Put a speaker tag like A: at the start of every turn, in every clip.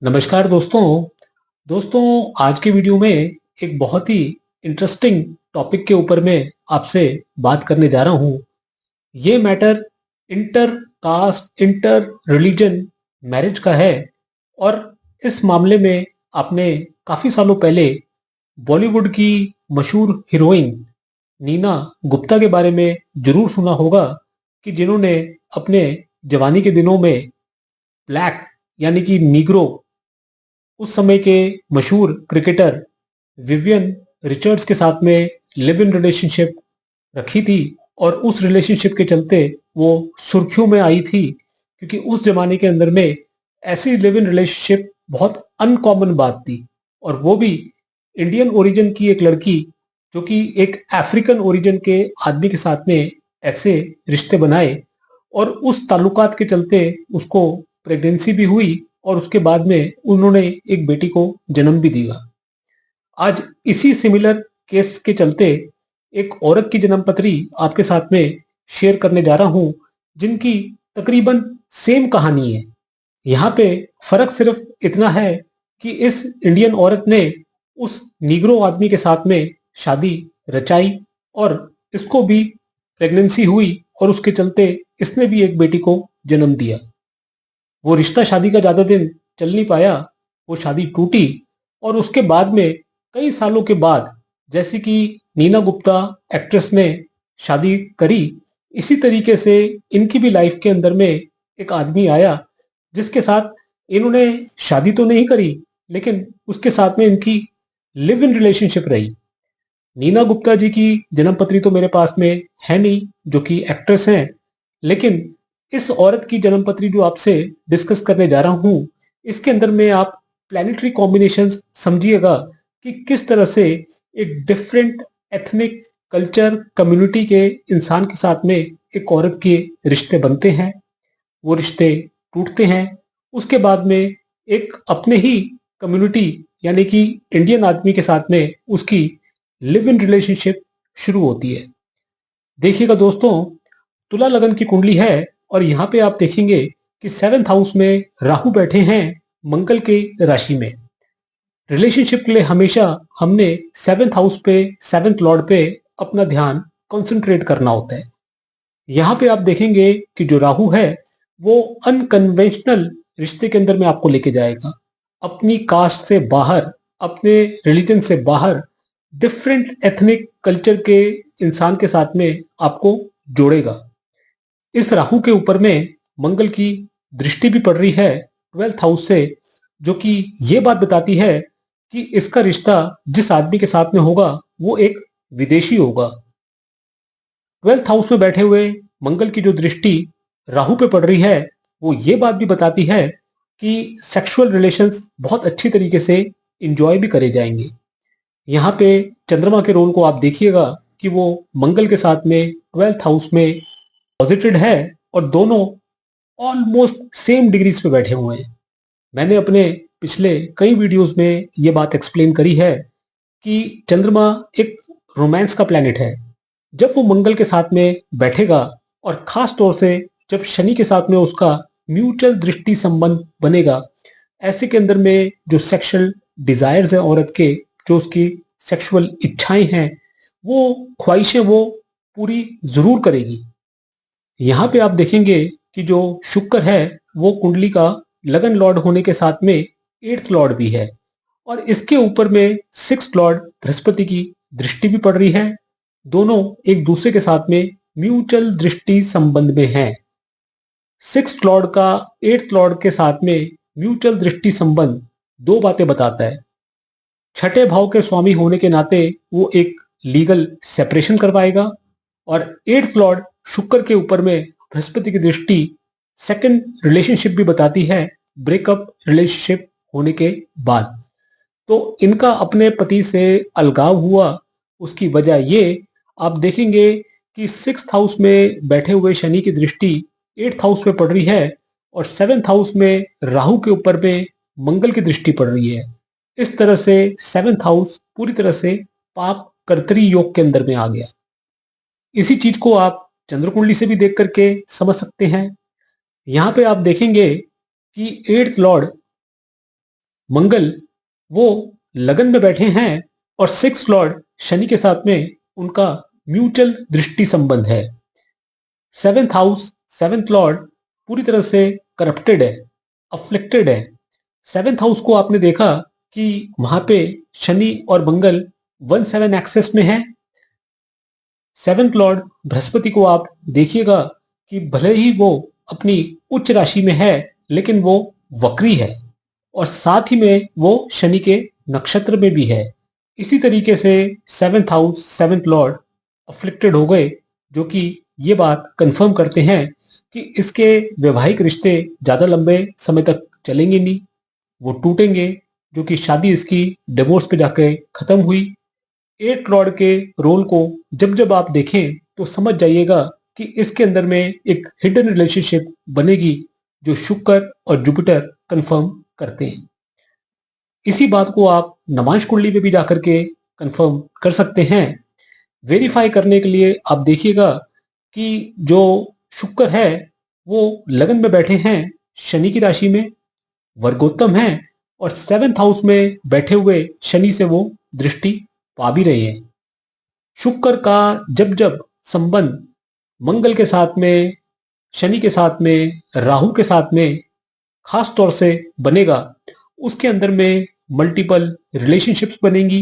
A: नमस्कार दोस्तों। दोस्तों, आज की वीडियो में एक बहुत ही इंटरेस्टिंग टॉपिक के ऊपर मैं आपसे बात करने जा रहा हूँ। ये matter inter caste, inter religion marriage का है और इस मामले में आपने काफ़ी सालों पहले बॉलीवुड की मशहूर हीरोइन नीना गुप्ता के बारे में ज़रूर सुना होगा कि जिन्होंने अपने जवानी के दिनों में ब्लैक यानी कि नीग्रो उस समय के मशहूर क्रिकेटर विवियन रिचर्ड्स के साथ में लिव इन रिलेशनशिप रखी थी और उस रिलेशनशिप के चलते वो सुर्खियों में आई थी, क्योंकि उस जमाने के अंदर में ऐसी लिव इन रिलेशनशिप बहुत अनकॉमन बात थी। और वो भी इंडियन ओरिजिन की एक लड़की जो कि एक अफ्रीकन ओरिजिन के आदमी के साथ में ऐसे रिश्ते बनाए और उस ताल्लुकात के चलते उसको प्रेगनेंसी भी हुई और उसके बाद में उन्होंने एक बेटी को जन्म भी दिया। आज इसी सिमिलर केस के चलते एक औरत की जन्म पत्री आपके साथ में शेयर करने जा रहा हूं, जिनकी तकरीबन सेम कहानी है। यहाँ पे फर्क सिर्फ इतना है कि इस इंडियन औरत ने उस नीग्रो आदमी के साथ में शादी रचाई और इसको भी प्रेगनेंसी हुई और उसके चलते इसने भी एक बेटी को जन्म दिया। वो रिश्ता शादी का ज्यादा दिन चल नहीं पाया, वो शादी टूटी और उसके बाद में कई सालों के बाद, जैसे कि नीना गुप्ता एक्ट्रेस ने शादी करी, इसी तरीके से इनकी भी लाइफ के अंदर में एक आदमी आया जिसके साथ इन्होंने शादी तो नहीं करी, लेकिन उसके साथ में इनकी लिव इन रिलेशनशिप रही। नीना गुप्ता जी की जन्म पत्री तो मेरे पास में है नहीं, जो कि एक्ट्रेस हैं, लेकिन इस औरत की जन्म पत्री जो आपसे डिस्कस करने जा रहा हूं, इसके अंदर में आप प्लैनेटरी कॉम्बिनेशंस समझिएगा कि किस तरह से एक डिफरेंट एथनिक कल्चर कम्युनिटी के इंसान के साथ में एक औरत के रिश्ते बनते हैं, वो रिश्ते टूटते हैं, उसके बाद में एक अपने ही कम्युनिटी यानी कि इंडियन आदमी के साथ में उसकी लिव इन रिलेशनशिप शुरू होती है। देखिएगा दोस्तों, तुला लगन की कुंडली है और यहाँ पे आप देखेंगे कि सेवेंथ हाउस में राहु बैठे हैं मंगल के राशि में। रिलेशनशिप के लिए हमेशा हमने सेवेंथ हाउस पे, सेवेंथ लॉर्ड पे अपना ध्यान कंसंट्रेट करना होता है। यहाँ पे आप देखेंगे कि जो राहु है वो अनकन्वेंशनल रिश्ते के अंदर में आपको लेके जाएगा, अपनी कास्ट से बाहर, अपने रिलीजन से बाहर, डिफरेंट एथनिक कल्चर के इंसान के साथ में आपको जोड़ेगा। इस राहु के ऊपर में मंगल की दृष्टि भी पड़ रही है ट्वेल्थ हाउस से, जो कि ये बात बताती है कि इसका रिश्ता जिस आदमी के साथ में होगा वो एक विदेशी होगा। ट्वेल्थ हाउस में बैठे हुए मंगल की जो दृष्टि राहु पे पड़ रही है वो ये बात भी बताती है कि सेक्सुअल रिलेशंस बहुत अच्छी तरीके से इंजॉय भी करे जाएंगे। यहाँ पे चंद्रमा के रोल को आप देखिएगा कि वो मंगल के साथ में ट्वेल्थ हाउस में पॉजिटेड है और दोनों ऑलमोस्ट सेम डिग्रीज पे बैठे हुए हैं। मैंने अपने पिछले कई वीडियोस में ये बात एक्सप्लेन करी है कि चंद्रमा एक रोमांस का प्लैनेट है। जब वो मंगल के साथ में बैठेगा और खास तौर से जब शनि के साथ में उसका म्यूचुअल दृष्टि संबंध बनेगा, ऐसे के अंदर में जो सेक्सुअल डिजायर्स हैं औरत के, जो उसकी सेक्सुअल इच्छाएं हैं, वो ख्वाहिशें वो पूरी जरूर करेगी। यहाँ पे आप देखेंगे कि जो शुक्र है वो कुंडली का लगन लॉर्ड होने के साथ में एट्थ लॉर्ड भी है और इसके ऊपर में सिक्स्थ लॉर्ड बृहस्पति की दृष्टि भी पड़ रही है। दोनों एक दूसरे के साथ में म्यूचुअल दृष्टि संबंध में हैं। सिक्स्थ लॉर्ड का एट्थ लॉर्ड के साथ में म्यूचुअल दृष्टि संबंध दो बातें बताता है। छठे भाव के स्वामी होने के नाते वो एक लीगल सेपरेशन करवाएगा और एट्थ लॉर्ड शुक्र के ऊपर में बृहस्पति की दृष्टि सेकंड रिलेशनशिप भी बताती है, ब्रेकअप रिलेशनशिप होने के बाद। तो इनका अपने पति से अलगाव हुआ, उसकी वजह ये आप देखेंगे कि सिक्स्थ हाउस में बैठे हुए शनि की दृष्टि एट्थ हाउस में पड़ रही है और सेवेंथ हाउस में राहु के ऊपर में मंगल की दृष्टि पड़ रही है। इस तरह से सेवेंथ हाउस पूरी तरह से पाप कर्तरी योग के अंदर में आ गया। इसी चीज को आप चंद्र कुंडली से भी देख करके समझ सकते हैं। यहाँ पे आप देखेंगे कि एट्थ लॉर्ड मंगल वो लगन में बैठे हैं और सिक्स लॉर्ड शनि के साथ में उनका म्यूचुअल दृष्टि संबंध है। सेवेंथ हाउस, सेवेंथ लॉर्ड पूरी तरह से करप्टेड है, अफ्लिक्टेड है। सेवेंथ हाउस को आपने देखा कि वहां पे शनि और मंगल 1-7 एक्सेस में है। सेवेंथ लॉर्ड बृहस्पति को आप देखिएगा कि भले ही वो अपनी उच्च राशि में है लेकिन वो वक्री है और साथ ही में वो शनि के नक्षत्र में भी है। इसी तरीके से seventh house, seventh Lord afflicted हो गए, जो कि ये बात कंफर्म करते हैं कि इसके वैवाहिक रिश्ते ज्यादा लंबे समय तक चलेंगे नहीं, वो टूटेंगे, जो कि शादी इसकी डिवोर्स पे जाके खत्म हुई। एट लॉर्ड के रोल को जब जब आप देखें तो समझ जाइएगा कि इसके अंदर में एक हिडन रिलेशनशिप बनेगी जो शुक्र और जुपिटर कंफर्म करते हैं। इसी बात को आप नवांश कुंडली में भी जाकर के कंफर्म कर सकते हैं। वेरीफाई करने के लिए आप देखिएगा कि जो शुक्र है वो लगन में बैठे हैं शनि की राशि में, वर्गोत्तम है और सेवेंथ हाउस में बैठे हुए शनि से वो दृष्टि पा भी रहे हैं। शुक्र का जब जब संबंध मंगल के साथ में, शनि के साथ में, राहु के साथ में खास तौर से बनेगा, उसके अंदर में मल्टीपल रिलेशनशिप्स बनेंगी।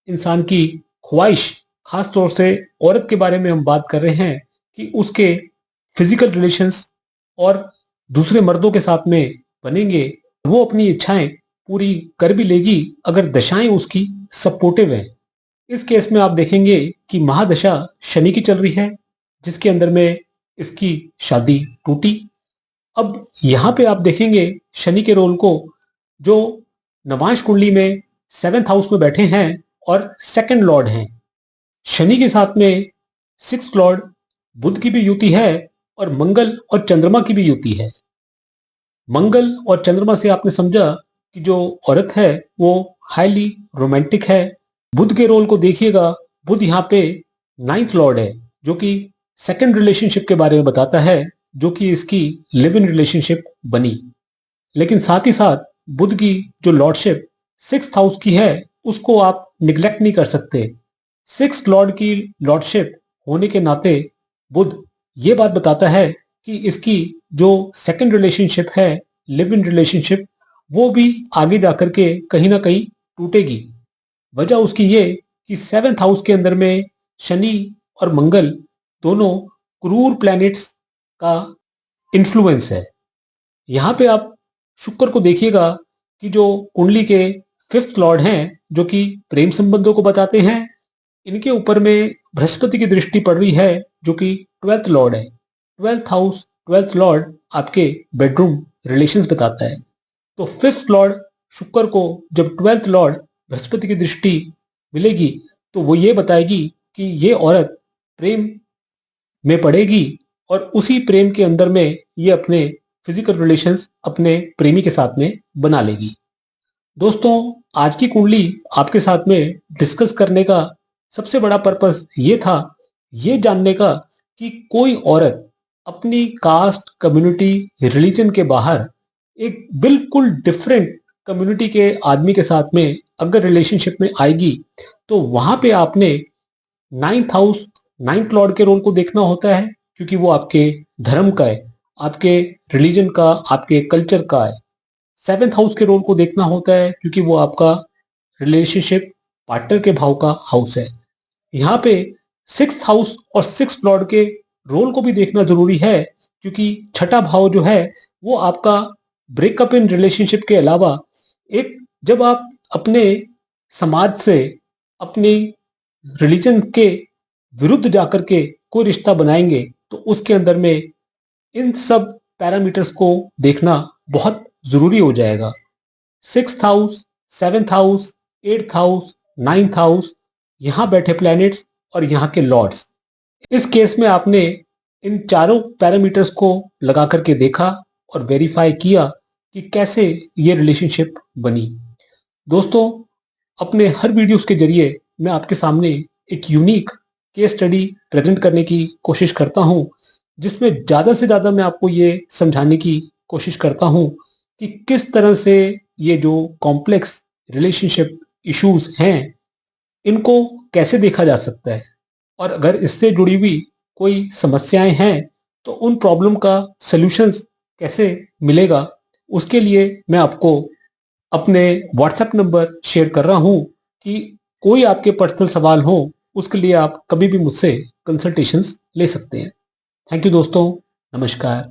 A: इंसान की ख्वाहिश, खास तौर से औरत के बारे में हम बात कर रहे हैं कि उसके फिजिकल रिलेशंस और दूसरे मर्दों के साथ में बनेंगे। वो अपनी इच्छाएं पूरी कर भी लेगी अगर दशाएं उसकी सपोर्टिव हैं। इस केस में आप देखेंगे कि महादशा शनि की चल रही है, जिसके अंदर में इसकी शादी टूटी। अब यहां पे आप देखेंगे शनि के रोल को, जो नवांश कुंडली में सेवेंथ हाउस में बैठे हैं और सेकंड लॉर्ड हैं। शनि के साथ में सिक्स लॉर्ड बुध की भी युति है और मंगल और चंद्रमा की भी युति है। मंगल और चंद्रमा से आपने समझा कि जो औरत है वो हाईली रोमांटिक है। बुध के रोल को देखिएगा, बुध यहाँ पे नाइन्थ लॉर्ड है, जो कि सेकंड रिलेशनशिप के बारे में बताता है, जो कि इसकी लिव इन रिलेशनशिप बनी। लेकिन साथ ही साथ बुध की जो लॉर्डशिप सिक्स्थ हाउस की है उसको आप निग्लेक्ट नहीं कर सकते। सिक्स्थ लॉर्ड की लॉर्डशिप होने के नाते बुध ये बात बताता है कि इसकी जो सेकंड रिलेशनशिप है, लिव इन रिलेशनशिप, वो भी आगे जाकर के कहीं ना कहीं टूटेगी। वजह उसकी ये कि सेवेंथ हाउस के अंदर में शनि और मंगल दोनों क्रूर प्लैनेट्स का इन्फ्लुएंस है। यहाँ पे आप शुक्र को देखिएगा कि जो कुंडली के फिफ्थ लॉर्ड हैं, जो कि प्रेम संबंधों को बताते हैं, इनके ऊपर में बृहस्पति की दृष्टि पड़ रही है, जो कि ट्वेल्थ लॉर्ड है। ट्वेल्थ हाउस, ट्वेल्थ लॉर्ड आपके बेडरूम रिलेशंस बताता है। तो फिफ्थ लॉर्ड शुक्र को जब ट्वेल्थ लॉर्ड बृहस्पति की दृष्टि मिलेगी तो वो ये बताएगी कि ये औरत प्रेम में पड़ेगी और उसी प्रेम के अंदर में ये अपने फिजिकल रिलेशंस अपने प्रेमी के साथ में बना लेगी। दोस्तों, आज की कुंडली आपके साथ में डिस्कस करने का सबसे बड़ा पर्पस ये था, ये जानने का कि कोई औरत अपनी कास्ट, कम्युनिटी, रिलीजन के बाहर एक बिल्कुल डिफरेंट कम्युनिटी के आदमी के साथ में अगर रिलेशनशिप में आएगी तो वहां पे आपने नाइन्थ हाउस, नाइन्थ लॉर्ड के रोल को देखना होता है, क्योंकि वो आपके धर्म का है, आपके रिलीजन का, आपके कल्चर का है। सेवेंथ हाउस के रोल को देखना होता है क्योंकि वो आपका रिलेशनशिप पार्टनर के भाव का हाउस है। यहाँ पे सिक्स्थ हाउस और सिक्स्थ लॉर्ड के रोल को भी देखना जरूरी है, क्योंकि छठा भाव जो है वो आपका ब्रेकअप इन रिलेशनशिप के अलावा एक, जब आप अपने समाज से, अपनी रिलीजन के विरुद्ध जाकर के कोई रिश्ता बनाएंगे तो उसके अंदर में इन सब पैरामीटर्स को देखना बहुत जरूरी हो जाएगा। Sixth house, seventh house, eighth house, ninth house, यहाँ बैठे प्लैनेट्स और यहाँ के लॉर्ड्स। इस केस में आपने इन चारों पैरामीटर्स को लगा करके देखा और वेरीफाई किया कि कैसे ये रिलेशनशिप बनी। दोस्तों, अपने हर वीडियोस के जरिए मैं आपके सामने एक यूनिक केस स्टडी प्रेजेंट करने की कोशिश करता हूं, जिसमें ज़्यादा से ज़्यादा मैं आपको ये समझाने की कोशिश करता हूं कि किस तरह से ये जो कॉम्प्लेक्स रिलेशनशिप इश्यूज हैं इनको कैसे देखा जा सकता है, और अगर इससे जुड़ी हुई कोई समस्याएं हैं तो उन प्रॉब्लम का सॉल्यूशंस कैसे मिलेगा, उसके लिए मैं आपको अपने व्हाट्सएप नंबर शेयर कर रहा हूं कि कोई आपके पर्सनल सवाल हो उसके लिए आप कभी भी मुझसे कंसल्टेशंस ले सकते हैं। थैंक यू दोस्तों, नमस्कार।